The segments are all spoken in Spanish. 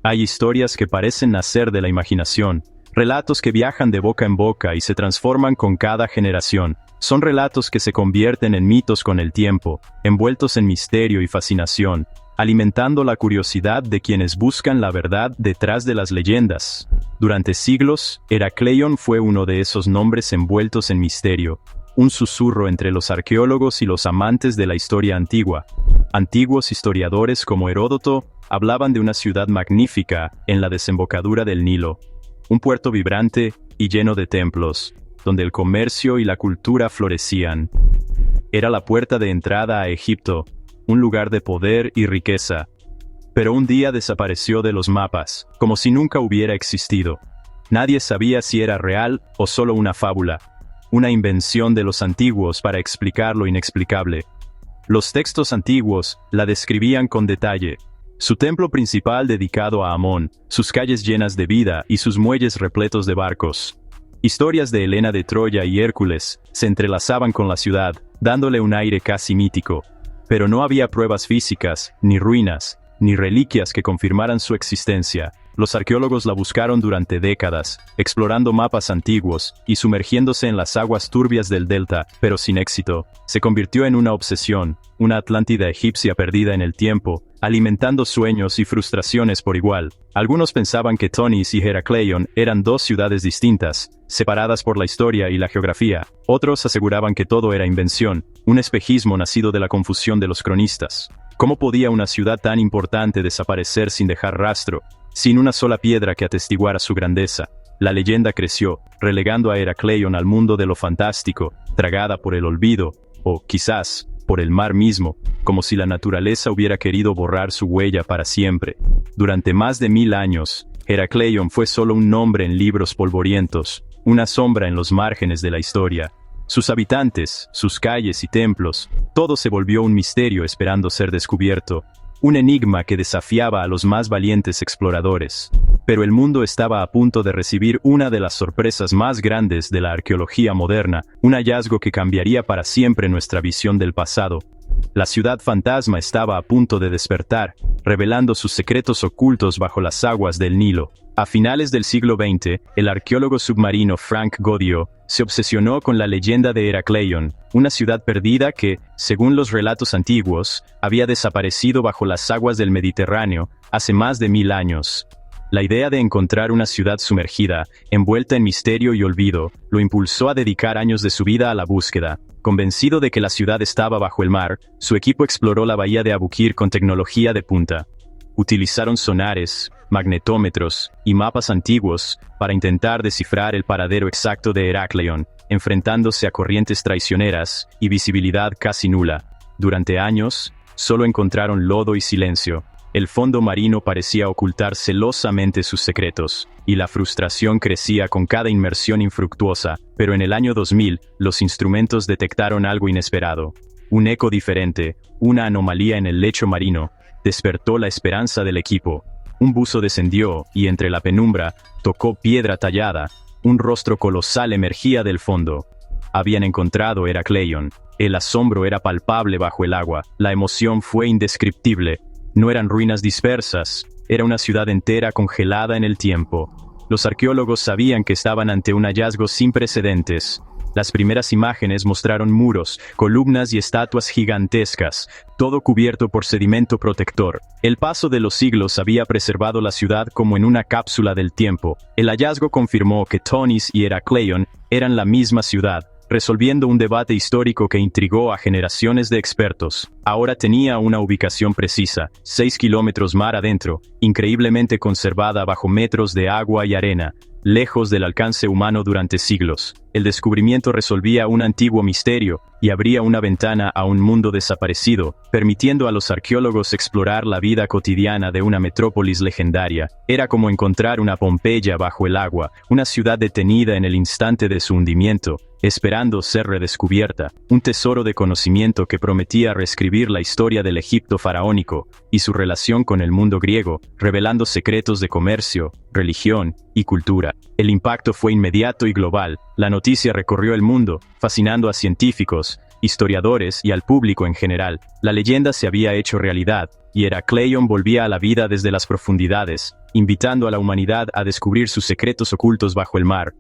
Hay historias que parecen nacer de la imaginación, relatos que viajan de boca en boca y se transforman con cada generación. Son relatos que se convierten en mitos con el tiempo, envueltos en misterio y fascinación, alimentando la curiosidad de quienes buscan la verdad detrás de las leyendas. Durante siglos, Heracleion fue uno de esos nombres envueltos en misterio, un susurro entre los arqueólogos y los amantes de la historia antigua. Antiguos historiadores como Heródoto hablaban de una ciudad magnífica en la desembocadura del Nilo, un puerto vibrante y lleno de templos, donde el comercio y la cultura florecían. Era la puerta de entrada a Egipto, un lugar de poder y riqueza. Pero un día desapareció de los mapas, como si nunca hubiera existido. Nadie sabía si era real o solo una fábula, una invención de los antiguos para explicar lo inexplicable. Los textos antiguos la describían con detalle. Su templo principal dedicado a Amón, sus calles llenas de vida y sus muelles repletos de barcos. Historias de Helena de Troya y Hércules se entrelazaban con la ciudad, dándole un aire casi mítico. Pero no había pruebas físicas, ni ruinas, ni reliquias que confirmaran su existencia. Los arqueólogos la buscaron durante décadas, explorando mapas antiguos y sumergiéndose en las aguas turbias del delta, pero sin éxito. Se convirtió en una obsesión, una Atlántida egipcia perdida en el tiempo, alimentando sueños y frustraciones por igual. Algunos pensaban que Tonis y Heracleion eran dos ciudades distintas, separadas por la historia y la geografía. Otros aseguraban que todo era invención, un espejismo nacido de la confusión de los cronistas. ¿Cómo podía una ciudad tan importante desaparecer sin dejar rastro, sin una sola piedra que atestiguara su grandeza? La leyenda creció, relegando a Heracleion al mundo de lo fantástico, tragada por el olvido, o, quizás, por el mar mismo, como si la naturaleza hubiera querido borrar su huella para siempre. Durante más de 1000 años, Heracleion fue solo un nombre en libros polvorientos, una sombra en los márgenes de la historia. Sus habitantes, sus calles y templos, todo se volvió un misterio esperando ser descubierto, un enigma que desafiaba a los más valientes exploradores. Pero el mundo estaba a punto de recibir una de las sorpresas más grandes de la arqueología moderna, un hallazgo que cambiaría para siempre nuestra visión del pasado. La ciudad fantasma estaba a punto de despertar, revelando sus secretos ocultos bajo las aguas del Nilo. A finales del siglo XX, el arqueólogo submarino Frank Godiot se obsesionó con la leyenda de Heracleion, una ciudad perdida que, según los relatos antiguos, había desaparecido bajo las aguas del Mediterráneo hace más de 1000 años. La idea de encontrar una ciudad sumergida, envuelta en misterio y olvido, lo impulsó a dedicar años de su vida a la búsqueda. Convencido de que la ciudad estaba bajo el mar, su equipo exploró la bahía de Abukir con tecnología de punta. Utilizaron sonares, magnetómetros y mapas antiguos para intentar descifrar el paradero exacto de Heracleion, enfrentándose a corrientes traicioneras y visibilidad casi nula. Durante años, solo encontraron lodo y silencio. El fondo marino parecía ocultar celosamente sus secretos, y la frustración crecía con cada inmersión infructuosa, pero en el año 2000, los instrumentos detectaron algo inesperado. Un eco diferente, una anomalía en el lecho marino, despertó la esperanza del equipo. Un buzo descendió, y entre la penumbra, tocó piedra tallada. Un rostro colosal emergía del fondo. Habían encontrado Heracleion. El asombro era palpable bajo el agua, la emoción fue indescriptible. No eran ruinas dispersas, era una ciudad entera congelada en el tiempo. Los arqueólogos sabían que estaban ante un hallazgo sin precedentes. Las primeras imágenes mostraron muros, columnas y estatuas gigantescas, todo cubierto por sedimento protector. El paso de los siglos había preservado la ciudad como en una cápsula del tiempo. El hallazgo confirmó que Tonis y Heracleion eran la misma ciudad, resolviendo un debate histórico que intrigó a generaciones de expertos. Ahora tenía una ubicación precisa, 6 kilómetros mar adentro, increíblemente conservada bajo metros de agua y arena, lejos del alcance humano durante siglos. El descubrimiento resolvía un antiguo misterio y abría una ventana a un mundo desaparecido, permitiendo a los arqueólogos explorar la vida cotidiana de una metrópolis legendaria. Era como encontrar una Pompeya bajo el agua, una ciudad detenida en el instante de su hundimiento, esperando ser redescubierta, un tesoro de conocimiento que prometía reescribir la historia del Egipto faraónico y su relación con el mundo griego, revelando secretos de comercio, religión y cultura. El impacto fue inmediato y global. La noticia recorrió el mundo, fascinando a científicos, historiadores y al público en general. La leyenda se había hecho realidad, y Heracleion volvía a la vida desde las profundidades, invitando a la humanidad a descubrir sus secretos ocultos bajo el mar.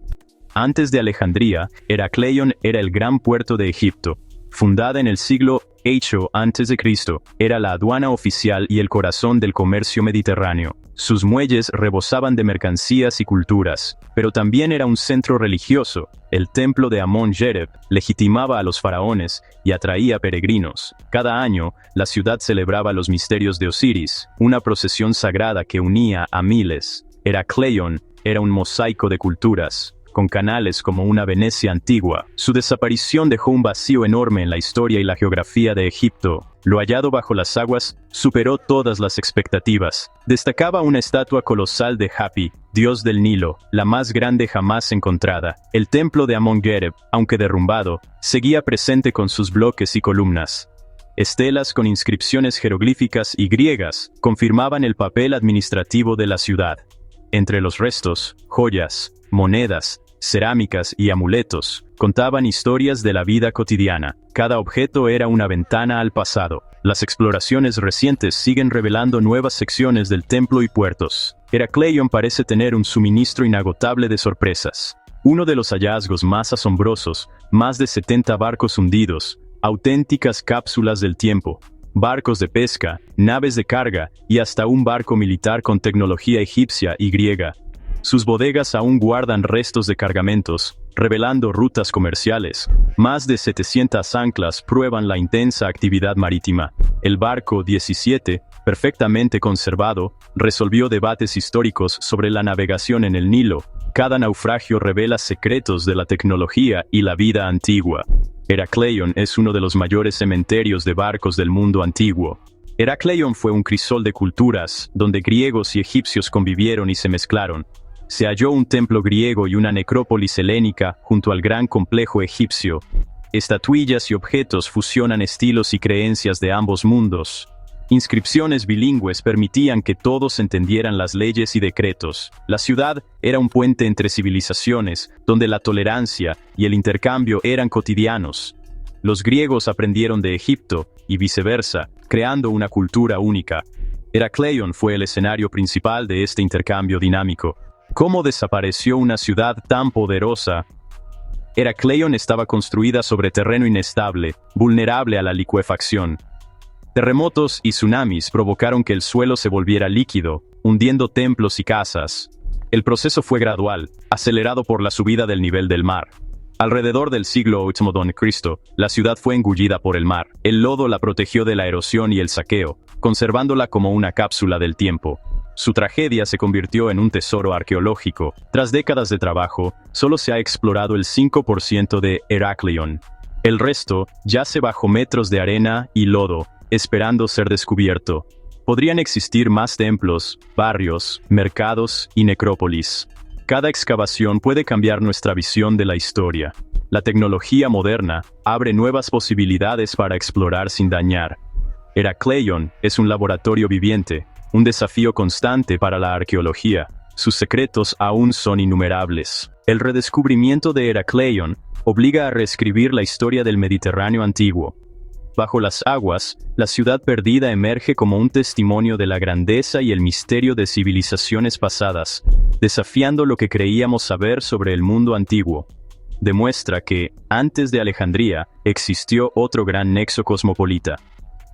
Antes de Alejandría, Heracleion era el gran puerto de Egipto. Fundada en el siglo VIII a.C., era la aduana oficial y el corazón del comercio mediterráneo. Sus muelles rebosaban de mercancías y culturas, pero también era un centro religioso. El templo de Amon-Jereb legitimaba a los faraones y atraía peregrinos. Cada año, la ciudad celebraba los misterios de Osiris, una procesión sagrada que unía a miles. Heracleion era un mosaico de culturas, con canales como una Venecia antigua. Su desaparición dejó un vacío enorme en la historia y la geografía de Egipto. Lo hallado bajo las aguas superó todas las expectativas. Destacaba una estatua colosal de Hapi, dios del Nilo, la más grande jamás encontrada. El templo de Amon-Jereb, aunque derrumbado, seguía presente con sus bloques y columnas. Estelas con inscripciones jeroglíficas y griegas confirmaban el papel administrativo de la ciudad. Entre los restos, joyas, monedas, cerámicas y amuletos contaban historias de la vida cotidiana. Cada objeto era una ventana al pasado. Las exploraciones recientes siguen revelando nuevas secciones del templo y puertos. Heracleion parece tener un suministro inagotable de sorpresas. Uno de los hallazgos más asombrosos, más de 70 barcos hundidos, auténticas cápsulas del tiempo, barcos de pesca, naves de carga y hasta un barco militar con tecnología egipcia y griega. Sus bodegas aún guardan restos de cargamentos, revelando rutas comerciales. Más de 700 anclas prueban la intensa actividad marítima. El barco 17, perfectamente conservado, resolvió debates históricos sobre la navegación en el Nilo. Cada naufragio revela secretos de la tecnología y la vida antigua. Heracleion es uno de los mayores cementerios de barcos del mundo antiguo. Heracleion fue un crisol de culturas, donde griegos y egipcios convivieron y se mezclaron. Se halló un templo griego y una necrópolis helénica junto al gran complejo egipcio. Estatuillas y objetos fusionan estilos y creencias de ambos mundos. Inscripciones bilingües permitían que todos entendieran las leyes y decretos. La ciudad era un puente entre civilizaciones, donde la tolerancia y el intercambio eran cotidianos. Los griegos aprendieron de Egipto, y viceversa, creando una cultura única. Heracleion fue el escenario principal de este intercambio dinámico. ¿Cómo desapareció una ciudad tan poderosa? Heracleion estaba construida sobre terreno inestable, vulnerable a la licuefacción. Terremotos y tsunamis provocaron que el suelo se volviera líquido, hundiendo templos y casas. El proceso fue gradual, acelerado por la subida del nivel del mar. Alrededor del siglo VIII a.C., la ciudad fue engullida por el mar. El lodo la protegió de la erosión y el saqueo, conservándola como una cápsula del tiempo. Su tragedia se convirtió en un tesoro arqueológico. Tras décadas de trabajo, solo se ha explorado el 5% de Heracleion. El resto yace bajo metros de arena y lodo, esperando ser descubierto. Podrían existir más templos, barrios, mercados y necrópolis. Cada excavación puede cambiar nuestra visión de la historia. La tecnología moderna abre nuevas posibilidades para explorar sin dañar. Heracleion es un laboratorio viviente, un desafío constante para la arqueología. Sus secretos aún son innumerables. El redescubrimiento de Heracleion obliga a reescribir la historia del Mediterráneo antiguo. Bajo las aguas, la ciudad perdida emerge como un testimonio de la grandeza y el misterio de civilizaciones pasadas, desafiando lo que creíamos saber sobre el mundo antiguo. Demuestra que, antes de Alejandría, existió otro gran nexo cosmopolita.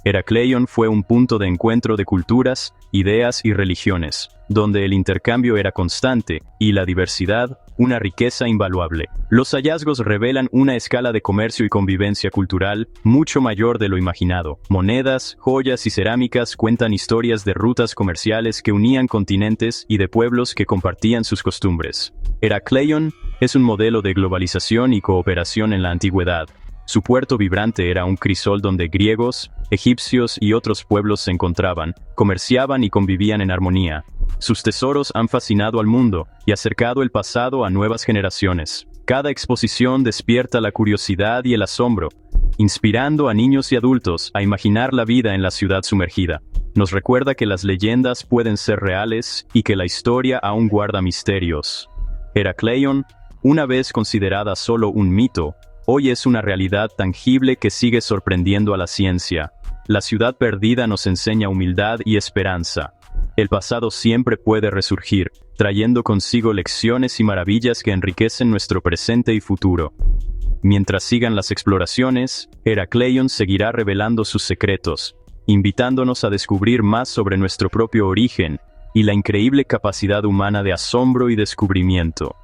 Heracleion fue un punto de encuentro de culturas, ideas y religiones, donde el intercambio era constante y la diversidad, una riqueza invaluable. Los hallazgos revelan una escala de comercio y convivencia cultural mucho mayor de lo imaginado. Monedas, joyas y cerámicas cuentan historias de rutas comerciales que unían continentes y de pueblos que compartían sus costumbres. Heracleion es un modelo de globalización y cooperación en la antigüedad. Su puerto vibrante era un crisol donde griegos, egipcios y otros pueblos se encontraban, comerciaban y convivían en armonía. Sus tesoros han fascinado al mundo y acercado el pasado a nuevas generaciones. Cada exposición despierta la curiosidad y el asombro, inspirando a niños y adultos a imaginar la vida en la ciudad sumergida. Nos recuerda que las leyendas pueden ser reales y que la historia aún guarda misterios. Heracleion, una vez considerada solo un mito, hoy es una realidad tangible que sigue sorprendiendo a la ciencia. La ciudad perdida nos enseña humildad y esperanza. El pasado siempre puede resurgir, trayendo consigo lecciones y maravillas que enriquecen nuestro presente y futuro. Mientras sigan las exploraciones, Heracleion seguirá revelando sus secretos, invitándonos a descubrir más sobre nuestro propio origen y la increíble capacidad humana de asombro y descubrimiento.